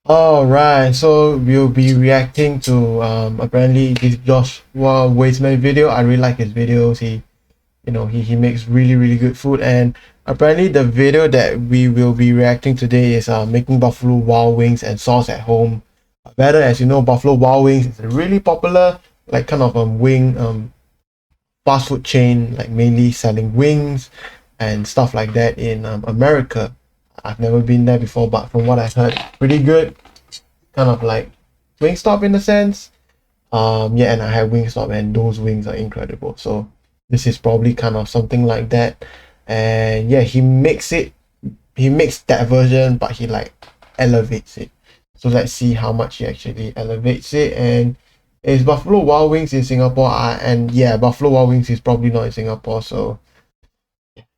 Alright, so we'll be reacting to apparently this Joshua Weisman video. I really like his videos. He makes really good food, and apparently the video that we will be reacting today is making Buffalo Wild Wings and sauce at home. Better, as you know, Buffalo Wild Wings is a really popular like kind of wing fast food chain, like mainly selling wings and stuff like that in America. I've never been there before, but from what I've heard, pretty good. Kind of like Wingstop in a sense. Yeah, and I had Wingstop, and those wings are incredible. So this is probably kind of something like that. And yeah, he makes that version, but he like elevates it. So let's see how much he actually elevates it. And it's Buffalo Wild Wings in Singapore, and yeah, Buffalo Wild Wings is probably not in Singapore, so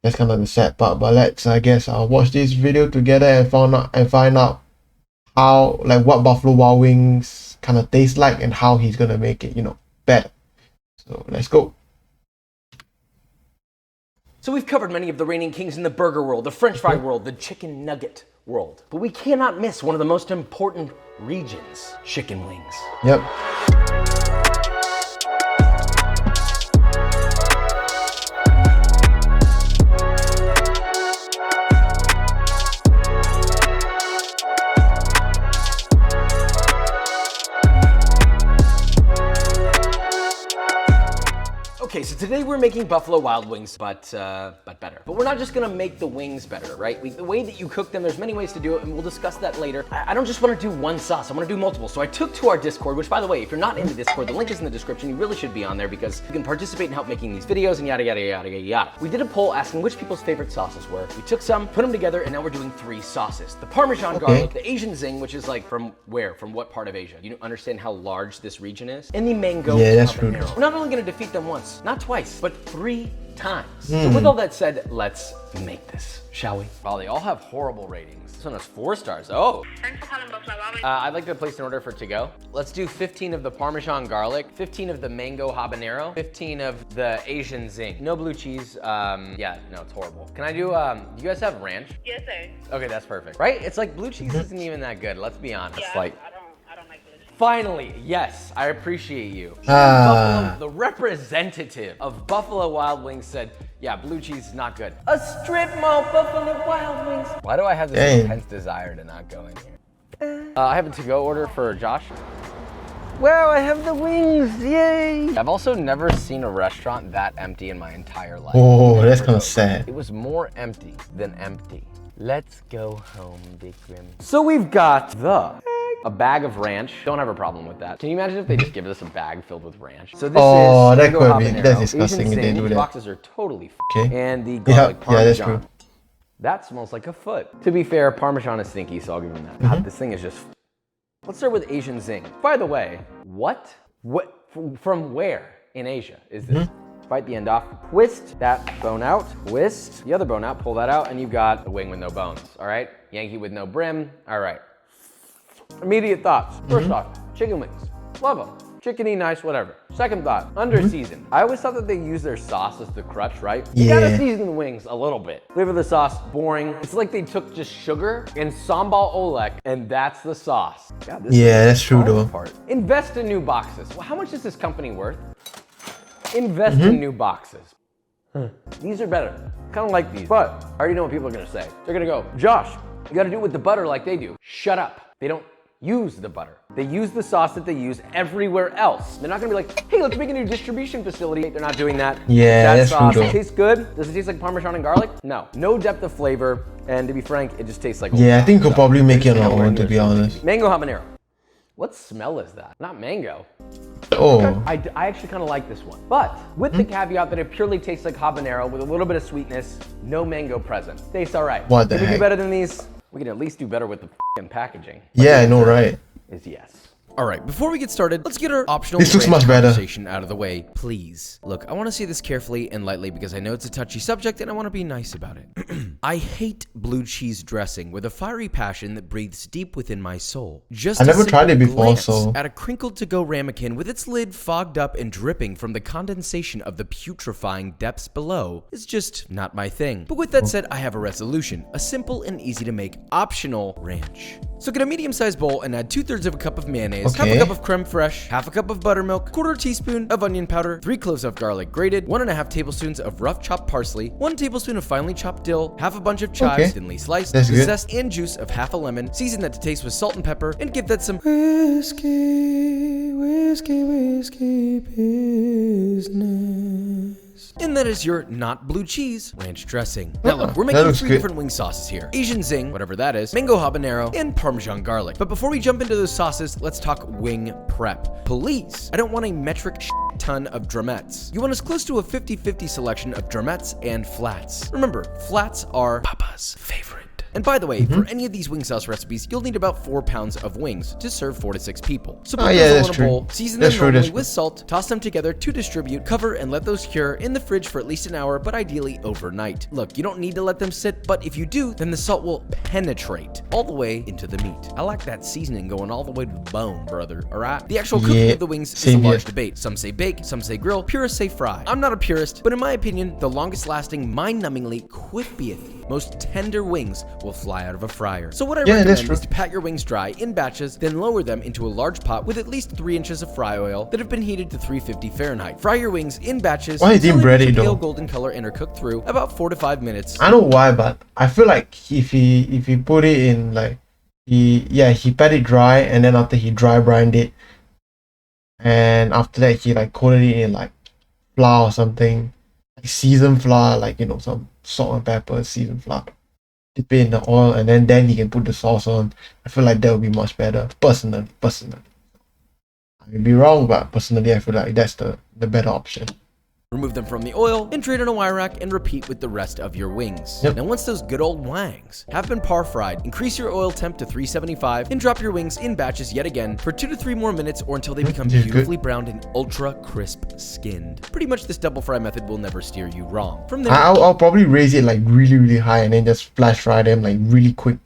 that's kind of the sad part. But let's, I guess, watch this video together and find out how, like, what Buffalo Wild Wings kind of taste like and how he's gonna make it, better. So let's go. So we've covered many of the reigning kings in the burger world, the French fry world, the chicken nugget world, but we cannot miss one of the most important regions: chicken wings. Yep. Okay, so today we're making Buffalo Wild Wings, but better. But we're not just gonna make the wings better, right? The way that you cook them, there's many ways to do it, and we'll discuss that later. I don't just wanna do one sauce, I wanna do multiple. So I took to our Discord, which, by the way, if you're not in the Discord, the link is in the description. You really should be on there because you can participate and help making these videos and yada, yada, yada, yada, yada. We did a poll asking which people's favorite sauces were. We took some, put them together, and now we're doing 3 sauces. The Parmesan garlic, the Asian zing, which is like from where? From what part of Asia? You understand how large this region is? And the mango habanero. We're not only gonna defeat them once, not twice, but 3 times. So with all that said, let's make this, shall we? Wow, they all have horrible ratings. This one has 4 stars. Oh. Thanks for calling Buffalo Wild Wings. I'd like to place an order for to-go. Let's do 15 of the Parmesan garlic, 15 of the mango habanero, 15 of the Asian zing. No blue cheese. Yeah, no, it's horrible. Can I do, you guys have ranch? Yes, sir. Okay, that's perfect. Right? It's like blue cheese isn't even that good. Let's be honest. Yeah, Like, I don't like this. finally, yes, I appreciate you. Buffalo, the representative of Buffalo Wild Wings said, yeah, blue cheese is not good. A strip mall Buffalo Wild Wings. Why do I have this intense desire to not go in here? I have a to-go order for Josh. Wow, I have the wings, yay! I've also never seen a restaurant that empty in my entire life. Oh, that's kind of sad. It was more empty than empty. Let's go home, Big Grim. So we've got a bag of ranch. Don't have a problem with that. Can you imagine if they just give us a bag filled with ranch? So this is that could be, that's disgusting if they do that. Boxes are totally Okay. And the garlic Parmesan. Yeah, that's true. That smells like a foot. To be fair, Parmesan is stinky, so I'll give them that. God, this thing is just... Let's start with Asian zing. By the way, what from where in Asia is this? Bite the end off, twist that bone out, twist the other bone out, pull that out, and you've got a wing with no bones, all right? Yankee with no brim, all right. Immediate thoughts. First off, chicken wings. Love them. Chickeny, nice, whatever. Second thought, under seasoned. I always thought that they use their sauce as the crutch, right? You gotta season the wings a little bit. Flavor of the sauce, boring. It's like they took just sugar and sambal oelek, and that's the sauce. God, that's true though. Invest in new boxes. Well, how much is this company worth? Invest in new boxes. These are better. Kind of like these, but I already know what people are gonna say. They're gonna go, Josh, you gotta do it with the butter like they do. Shut up. They don't use the butter. They use the sauce that they use everywhere else. They're not gonna be like, hey, let's make a new distribution facility. They're not doing that. Yeah, that sauce true though. tastes good. Does it taste like Parmesan and garlic? No. No depth of flavor, and to be frank, it just tastes like I think we'll probably make it on our own, to be honest. Mango habanero. What smell is that? Not mango. Oh. I actually kind of like this one, but with the caveat that it purely tastes like habanero with a little bit of sweetness, no mango present. Tastes all right. What the Can we heck? do better than these? We can at least do better with the packaging. Yeah, I know, right? Is yes. All right, before we get started, let's get our optional This looks ranch much better. conversation out of the way, please. Look, I want to say this carefully and lightly because I know it's a touchy subject and I want to be nice about it. I hate blue cheese dressing with a fiery passion that breathes deep within my soul. Just I never a tried it simple before, glance so- at a crinkled to-go ramekin with its lid fogged up and dripping from the condensation of the putrefying depths below is just not my thing. But with that said, I have a resolution, a simple and easy to make optional ranch. So get a medium-sized bowl and add 2/3 of a cup of mayonnaise, half a Okay. cup of creme fraiche, half a cup of buttermilk, 1/4 teaspoon of onion powder, 3 cloves of garlic grated, 1.5 tablespoons of rough chopped parsley, 1 tablespoon of finely chopped dill, half a bunch of chives Okay. thinly sliced, That's the good. zest and juice of half a lemon, season that to taste with salt and pepper, and give that some whiskey business. And that is your not blue cheese ranch dressing. Now look, we're that making looks 3 good. different wing sauces here. Asian zing, whatever that is, mango habanero, and Parmesan garlic. But before we jump into those sauces, let's talk wing prep. Please, I don't want a metric ton of drumettes. You want as close to a 50-50 selection of drumettes and flats. Remember, flats are Papa's favorite. And by the way, for any of these wing sauce recipes, you'll need about 4 pounds of wings to serve 4 to 6 people. So put yeah, those all that's in a true. bowl, season That's them true, normally that's true. with salt, toss them together to distribute, cover and let those cure in the fridge for at least an hour, but ideally overnight. Look, you don't need to let them sit, but if you do, then the salt will penetrate all the way into the meat. I like that seasoning going all the way to the bone, brother, alright? The actual cooking Yeah, of the wings is a same large here. debate. Some say bake, some say grill, purists say fry. I'm not a purist, but in my opinion, the longest lasting, mind-numbingly quipieth, most tender wings will fly out of a fryer. So what I Yeah, that's recommend true. is to pat your wings dry in batches, then lower them into a large pot with at least 3 inches of fry oil that have been heated to 350 Fahrenheit. Fry your wings in batches Why until didn't they bread reach it a pale though? golden color and are cooked through about 4 to 5 minutes. I don't know why, but I feel like if he put it in like he pat it dry and then after he dry brined it and after that he like coated it in like flour or something, like seasoned flour, like some salt and pepper, seasoned flour. Dip it in the oil and then he can put the sauce on. I feel like that would be much better. Personally. I may be wrong, but personally I feel like that's the better option. Remove them from the oil and drain on a wire rack and repeat with the rest of your wings. Yep. Now once those good old wangs have been par fried, increase your oil temp to 375 and drop your wings in batches yet again for 2 to 3 more minutes or until they become Yeah, good. beautifully browned and ultra crisp skinned. Pretty much this double fry method will never steer you wrong. From there, I'll probably raise it like really, really high and then just flash fry them like really quick.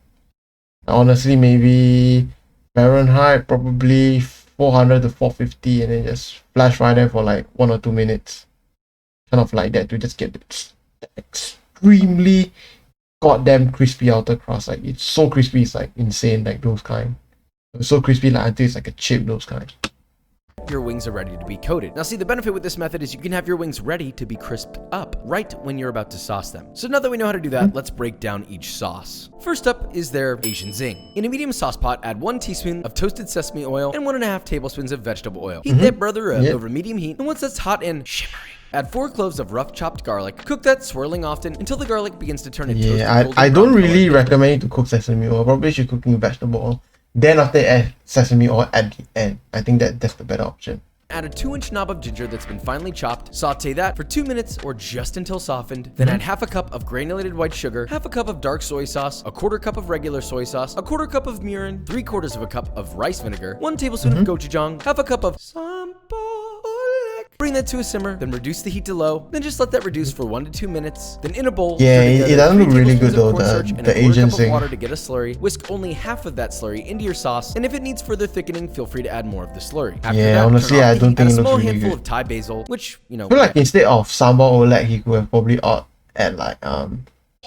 Honestly, maybe Fahrenheit, probably 400 to 450 and then just flash fry them for like 1 or 2 minutes. Kind of like that to just get the extremely goddamn crispy outer crust. Like it's so crispy, it's like insane, like those kind. It's so crispy like until it's like a chip, those kind. your wings are ready to be coated. Now see, the benefit with this method is you can have your wings ready to be crisped up right when you're about to sauce them. So now that we know how to do that, let's break down each sauce. First up is their Asian zing. In a medium sauce pot, add 1 teaspoon of toasted sesame oil and 1.5 tablespoons of vegetable oil. Heat that brother up over medium heat, and once that's hot and shimmering, add 4 cloves of rough chopped garlic. Cook that, swirling often, until the garlic begins to turn a toasted golden I don't brown really color. recommend you to cook sesame oil. Probably should cooking vegetable oil. Then after add sesame oil at the end. I think that's the better option. Add a 2-inch knob of ginger that's been finely chopped. Saute that for 2 minutes or just until softened. Then add half a cup of granulated white sugar, half a cup of dark soy sauce, a 1/4 cup of regular soy sauce, a 1/4 cup of mirin, 3/4 of a cup of rice vinegar, 1 tablespoon of gochujang, half a cup of Bring that to a simmer, then reduce the heat to low. Then just let that reduce for 1 to 2 minutes. Then in a bowl, Yeah, stir it together doesn't 3 look really tablespoons good of though, cornstarch the and a 1/4 Asian cup of zing. water to get a slurry. Whisk only half of that slurry into your sauce, and if it needs further thickening, feel free to add more of the slurry. After Yeah, that, honestly, turn off I the don't heat, think add it a looks small really handful good. of Thai basil, which, I feel like instead of sambal oleg, he could have probably add like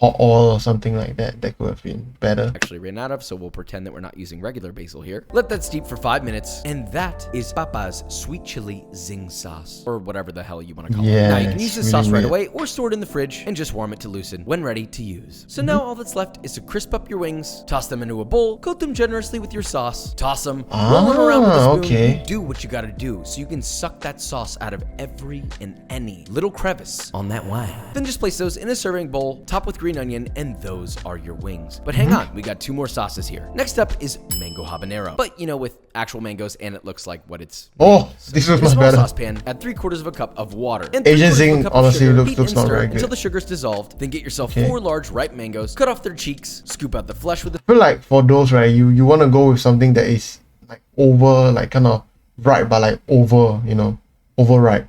hot oil or something like that. That could have been better. actually ran out of, so we'll pretend that we're not using regular basil here. Let that steep for 5 minutes, and that is Papa's sweet chili zing sauce, or whatever the hell you want to call it. Yeah, Now you can it's use this really sauce right weird. away, or store it in the fridge and just warm it to loosen when ready to use. So now all that's left is to crisp up your wings, toss them into a bowl, coat them generously with your sauce, toss them, roll them around with a spoon, okay. and do what you gotta do so you can suck that sauce out of every and any little crevice on that wine. Then just place those in a serving bowl, top with green onion, and those are your wings. But hang on, we got 2 more sauces here. Next up is mango habanero, but with actual mangoes, and it looks like what it's Oh, this looks in a much small better. saucepan, add 3/4 of a cup of water and Asian 3/4 of a zing cup of honestly sugar. looks Heat and not stir very until good. the sugar's dissolved. Then get yourself Okay. 4 large ripe mangoes, cut off their cheeks, scoop out the flesh with a I feel like for those, right, you want to go with something that is like over, like kind of ripe, but like over, you know, overripe.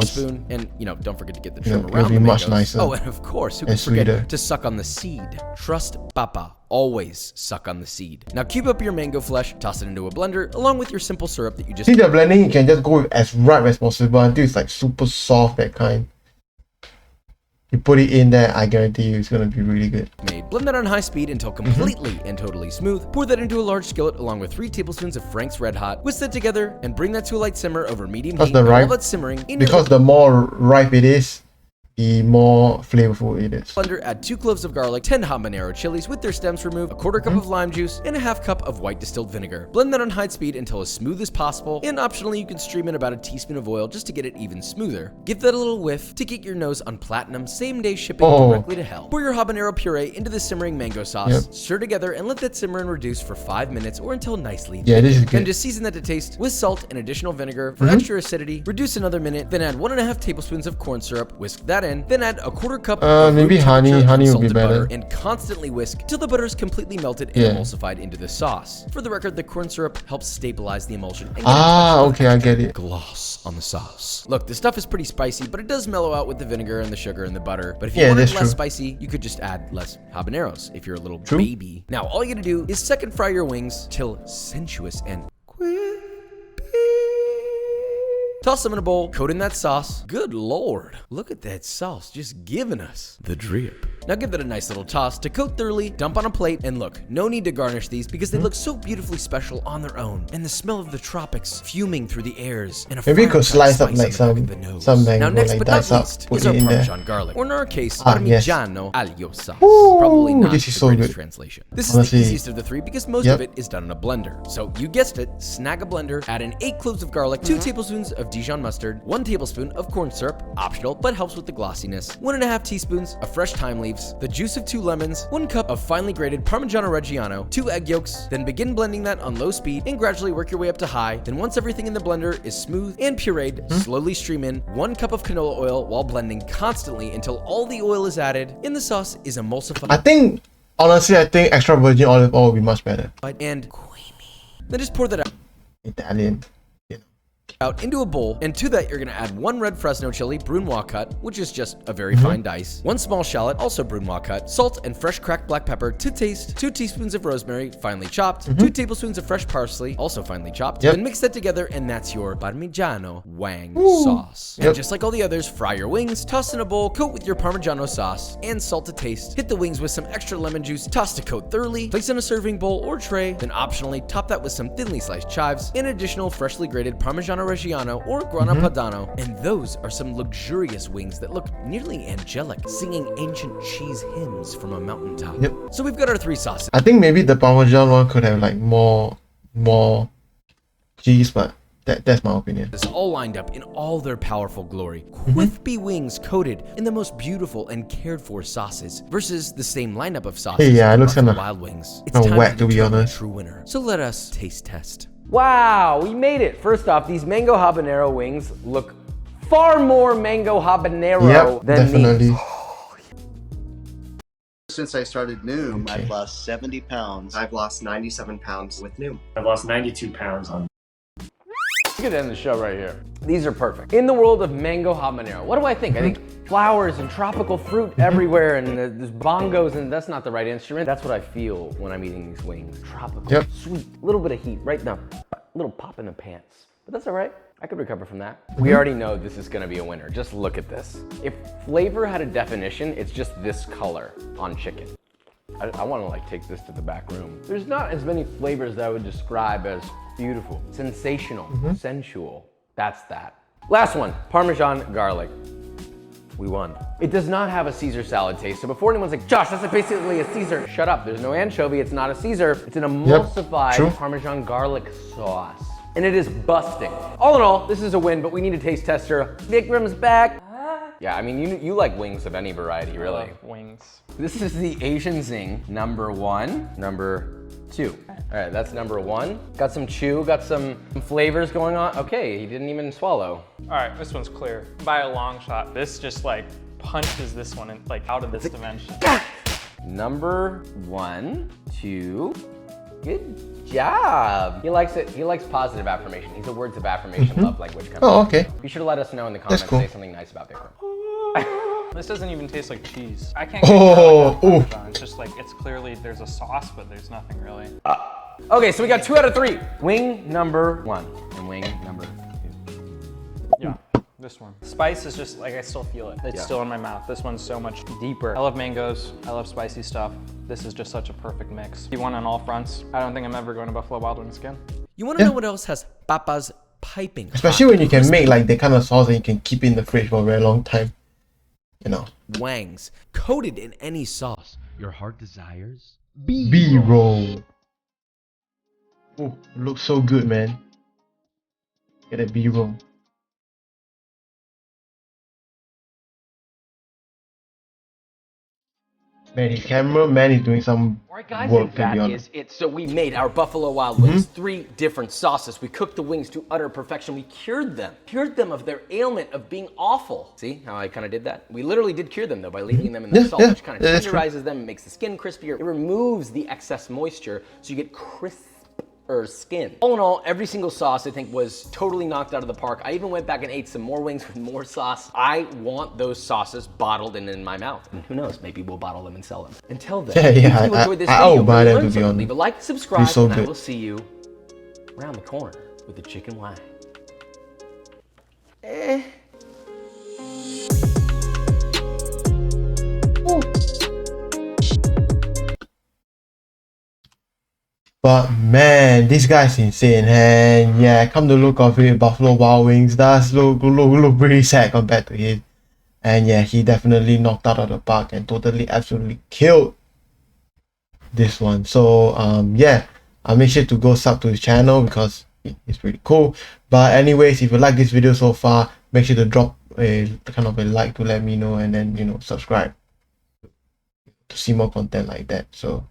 Spoon, and don't forget to get the You know, trim it'll around be the much mangoes. nicer Oh, and of course, who can and forget sweeter. to suck on the seed? Trust Papa. Always suck on the seed. Now cube up your mango flesh, toss it into a blender, along with your simple syrup that you just See, the blending, you can just go with as ripe as possible until it's like super soft, that kind. You put it in there, I guarantee you it's gonna be really good. made. Blend that on high speed until completely and totally smooth. Pour that into a large skillet along with 3 tablespoons of Frank's Red Hot. Whisk that together and bring that to a light simmer over medium heat. The And ripe, while that's simmering, in because the more ripe it is, the more flavorful it is. blender, add 2 cloves of garlic, 10 habanero chilies with their stems removed, a 1/4 cup of lime juice, and a 1/2 cup of white distilled vinegar. Blend that on high speed until as smooth as possible, and optionally you can stream in about a teaspoon of oil just to get it even smoother. Give that a little whiff to get your nose on platinum same-day shipping directly to hell. Pour your habanero puree into the simmering mango sauce, stir together, and let that simmer and reduce for 5 minutes or until nicely Yeah, this is Then good. just season that to taste with salt and additional vinegar for extra acidity. Reduce another minute, then add 1.5 tablespoons of corn syrup, whisk that in, then add a 1/4 cup of maybe room honey temperature would be unsalted better. butter, and constantly whisk till the butter is completely melted and emulsified into the sauce. For the record, the corn syrup helps stabilize the emulsion and get a touch of Okay, I get it. gloss on the sauce. Look, the stuff is pretty spicy, but it does mellow out with the vinegar and the sugar and the butter. But if you want it that's less true. spicy, you could just add less habaneros if you're a little baby. Now, all you gotta do is second fry your wings till sensuous and crispy. Toss them in a bowl, coat in that sauce. Good Lord, look at that sauce just giving us the drip. Now give that a nice little toss to coat thoroughly, dump on a plate, and look, no need to garnish these because they look so beautifully special on their own. And the smell of the tropics fuming through the airs, and a Maybe you could fire-cut slice up spice like on the back of the nose. some mango, Now next like but dice not up, least put is our it in there. Parmesan garlic, or in our case, yes. Parmigiano aglio sauce. Ooh, Probably not this is the so greatest good. translation. This Honestly, is the easiest of the 3 because most of it is done in a blender. So you guessed it, snag a blender, add in 8 cloves of garlic, 2 tablespoons of Dijon mustard, 1 tablespoon of corn syrup, optional but helps with the glossiness, 1.5 teaspoons of fresh thyme leaves, the juice of 2 lemons, 1 cup of finely grated Parmigiano Reggiano, 2 egg yolks, then begin blending that on low speed and gradually work your way up to high. Then once everything in the blender is smooth and pureed, slowly stream in 1 cup of canola oil while blending constantly until all the oil is added and the sauce is emulsified Honestly, I think extra virgin olive oil would be much better. and creamy. Then just pour that Italian. out into a bowl, and to that you're gonna add 1 red Fresno chili, brunoise cut, which is just a very fine dice, 1 small shallot, also brunoise cut, salt and fresh cracked black pepper to taste, 2 teaspoons of rosemary, finely chopped, 2 tablespoons of fresh parsley, also finely chopped. Then mix that together, and that's your Parmigiano wang sauce. And just like all the others, fry your wings, toss in a bowl, coat with your Parmigiano sauce and salt to taste. Hit the wings with some extra lemon juice, toss to coat thoroughly, place in a serving bowl or tray, then optionally top that with some thinly sliced chives and additional freshly grated Parmigiano Reggiano or Grana Padano. And those are some luxurious wings that look nearly angelic, singing ancient cheese hymns from a mountaintop. So we've got our 3 sauces. I think maybe the Parmesan one could have like more cheese, but that's my opinion. It's all lined up in all their powerful glory. Crispy wings coated in the most beautiful and cared for sauces versus the same lineup of sauces. Hey, yeah, it from looks Buffalo kinda- Wild Wings. It's kinda time whack, to be determine honest. a true winner. So let us taste test. Wow, we made it. First off, these mango habanero wings look far more mango habanero Yep, than definitely. these. Since I started Noom, Okay. I've lost 70 pounds. I've lost 97 pounds with Noom. I've lost 92 pounds on. We could end the show right here. These are perfect. In the world of mango habanero, what do I think? I think flowers and tropical fruit everywhere, and there's bongos, and that's not the right instrument. That's what I feel when I'm eating these wings. Tropical, sweet, little bit of heat right now, little pop in the pants. But that's all right. I could recover from that. We already know this is gonna be a winner. Just look at this. If flavor had a definition, it's just this color on chicken. I want to like take this to the back room. There's not as many flavors that I would describe as beautiful, sensational, sensual. That's that. Last one, Parmesan garlic. We won. It does not have a Caesar salad taste. So before anyone's like, Josh, that's basically a Caesar. Shut up, there's no anchovy, it's not a Caesar. It's an emulsified true. Parmesan garlic sauce. And it is busting. All in all, this is a win, but we need a taste tester. Vikram's back. Yeah, I mean, you like wings of any variety, really. Wings. This is the Asian Zing, number 1, number 2. All right, that's number 1. Got some chew, got some flavors going on. Okay, he didn't even swallow. All right, this one's clear by a long shot. This just like punches this one in, like out of this dimension. Number 1, 2, Good job. He likes it. He likes positive affirmation. He's a words of affirmation love language kind of Oh, person. okay. Be sure to let us know in the comments. cool. Say something nice about Bikram. This doesn't even taste like cheese. I can't get Oh, garlic on ooh. Parmesan. It's just like, it's clearly, there's a sauce, but there's nothing really. Okay, so we got 2 out of 3. Wing number 1 and wing number 2. Yeah, this one. Spice is just like, I still feel it. It's still in my mouth. This one's so much deeper. I love mangoes. I love spicy stuff. This is just such a perfect mix. You want on all fronts. I don't think I'm ever going to Buffalo Wild Wings again. You want to know what else has Papa's piping hot, Especially when you can make like the kind of sauce that you can keep in the fridge for a very long time. You know. wangs coated in any sauce Your heart desires. B-roll. Oh, looks so good, man. Get a B-roll. Man, his cameraman is doing some Alright guys, work, and to be that honest. is it. So we made our Buffalo Wild Wings, 3 different sauces. We cooked the wings to utter perfection. We cured them of their ailment of being awful. See how I kind of did that? We literally did cure them though by leaving them in the salt, which kind of that's true. tenderizes them and makes the skin crispier. It removes the excess moisture so you get crisper skin. All in all, every single sauce I think was totally knocked out of the park. I even went back and ate some more wings with more sauce. I want those sauces bottled and in my mouth. And who knows, maybe we'll bottle them and sell them. Until then, Yeah, yeah, if you enjoyed this I'll video, buy really them, learned to be something, honest. leave a like, subscribe, so and I good. will see you around the corner with the chicken wing. But man, this guy's insane, and yeah, come to look of it, Buffalo Wild Wings does look pretty sad compared to his. And yeah, he definitely knocked out of the park and totally absolutely killed this one. So yeah, I'll make sure to go sub to his channel because it's pretty cool. But anyways, if you like this video so far, make sure to drop a kind of a like to let me know, and then subscribe to see more content like that. So